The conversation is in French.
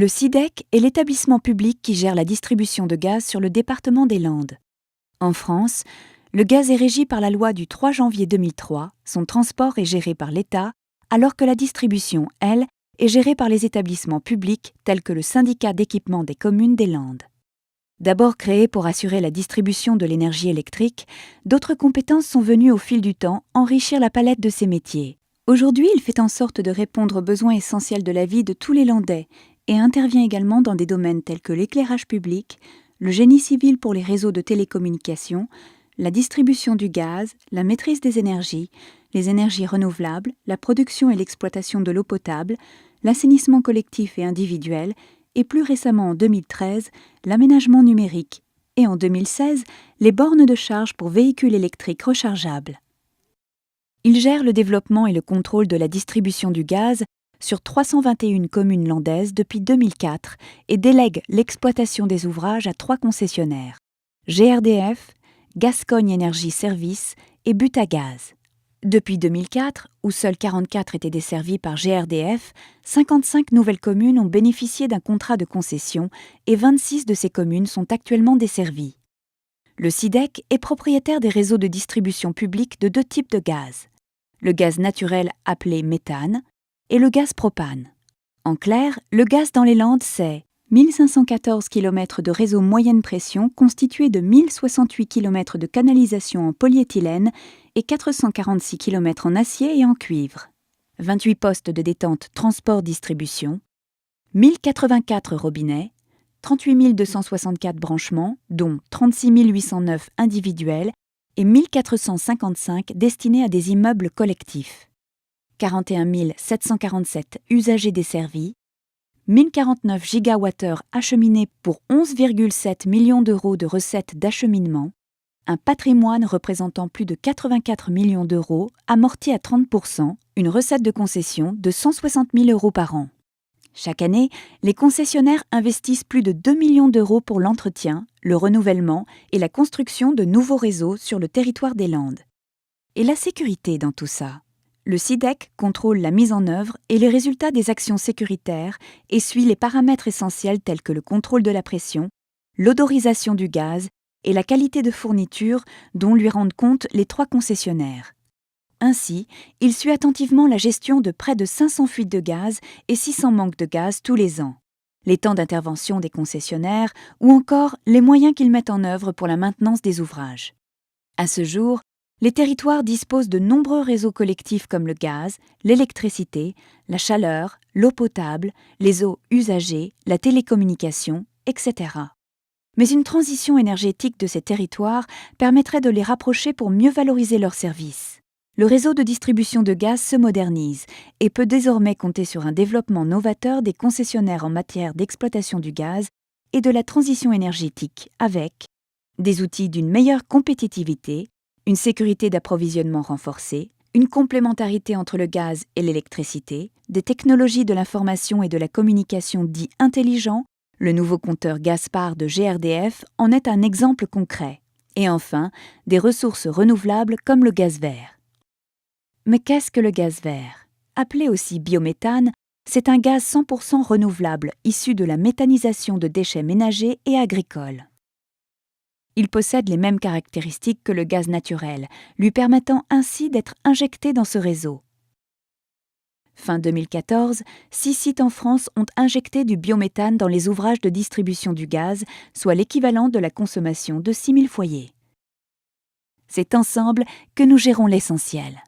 Le SIDEC est l'établissement public qui gère la distribution de gaz sur le département des Landes. En France, le gaz est régi par la loi du 3 janvier 2003, son transport est géré par l'État, alors que la distribution, elle, est gérée par les établissements publics tels que le syndicat d'équipement des communes des Landes. D'abord créé pour assurer la distribution de l'énergie électrique, d'autres compétences sont venues au fil du temps enrichir la palette de ces métiers. Aujourd'hui, il fait en sorte de répondre aux besoins essentiels de la vie de tous les Landais et intervient également dans des domaines tels que l'éclairage public, le génie civil pour les réseaux de télécommunications, la distribution du gaz, la maîtrise des énergies, les énergies renouvelables, la production et l'exploitation de l'eau potable, l'assainissement collectif et individuel, et plus récemment en 2013, l'aménagement numérique, et en 2016, les bornes de charge pour véhicules électriques rechargeables. Il gère le développement et le contrôle de la distribution du gaz sur 321 communes landaises depuis 2004 et délègue l'exploitation des ouvrages à 3 concessionnaires, GRDF, Gascogne Énergie Service et Butagaz. Depuis 2004, où seules 44 étaient desservies par GRDF, 55 nouvelles communes ont bénéficié d'un contrat de concession et 26 de ces communes sont actuellement desservies. Le SIDEC est propriétaire des réseaux de distribution publique de 2 types de gaz, le gaz naturel appelé méthane et le gaz propane. En clair, le gaz dans les Landes, c'est 1514 km de réseau moyenne pression constitué de 1068 km de canalisation en polyéthylène et 446 km en acier et en cuivre, 28 postes de détente transport-distribution, 1084 robinets, 38 264 branchements, dont 36 809 individuels et 1455 destinés à des immeubles collectifs, 41 747 usagers desservis, 1049 gigawattheures acheminés pour 11,7 millions d'euros de recettes d'acheminement, un patrimoine représentant plus de 84 millions d'euros amorti à 30%, une recette de concession de 160 000 euros par an. Chaque année, les concessionnaires investissent plus de 2 millions d'euros pour l'entretien, le renouvellement et la construction de nouveaux réseaux sur le territoire des Landes. Et la sécurité dans tout ça ? Le SIDEC contrôle la mise en œuvre et les résultats des actions sécuritaires et suit les paramètres essentiels tels que le contrôle de la pression, l'odorisation du gaz et la qualité de fourniture dont lui rendent compte les 3 concessionnaires. Ainsi, il suit attentivement la gestion de près de 500 fuites de gaz et 600 manques de gaz tous les ans, les temps d'intervention des concessionnaires ou encore les moyens qu'ils mettent en œuvre pour la maintenance des ouvrages. À ce jour, les territoires disposent de nombreux réseaux collectifs comme le gaz, l'électricité, la chaleur, l'eau potable, les eaux usagées, la télécommunication, etc. Mais une transition énergétique de ces territoires permettrait de les rapprocher pour mieux valoriser leurs services. Le réseau de distribution de gaz se modernise et peut désormais compter sur un développement novateur des concessionnaires en matière d'exploitation du gaz et de la transition énergétique avec des outils d'une meilleure compétitivité, une sécurité d'approvisionnement renforcée, une complémentarité entre le gaz et l'électricité, des technologies de l'information et de la communication dits intelligents, le nouveau compteur Gaspard de GRDF en est un exemple concret, et enfin, des ressources renouvelables comme le gaz vert. Mais qu'est-ce que le gaz vert ? Appelé aussi biométhane, c'est un gaz 100% renouvelable issu de la méthanisation de déchets ménagers et agricoles. Il possède les mêmes caractéristiques que le gaz naturel, lui permettant ainsi d'être injecté dans ce réseau. Fin 2014, 6 sites en France ont injecté du biométhane dans les ouvrages de distribution du gaz, soit l'équivalent de la consommation de 6 000 foyers. C'est ensemble que nous gérons l'essentiel.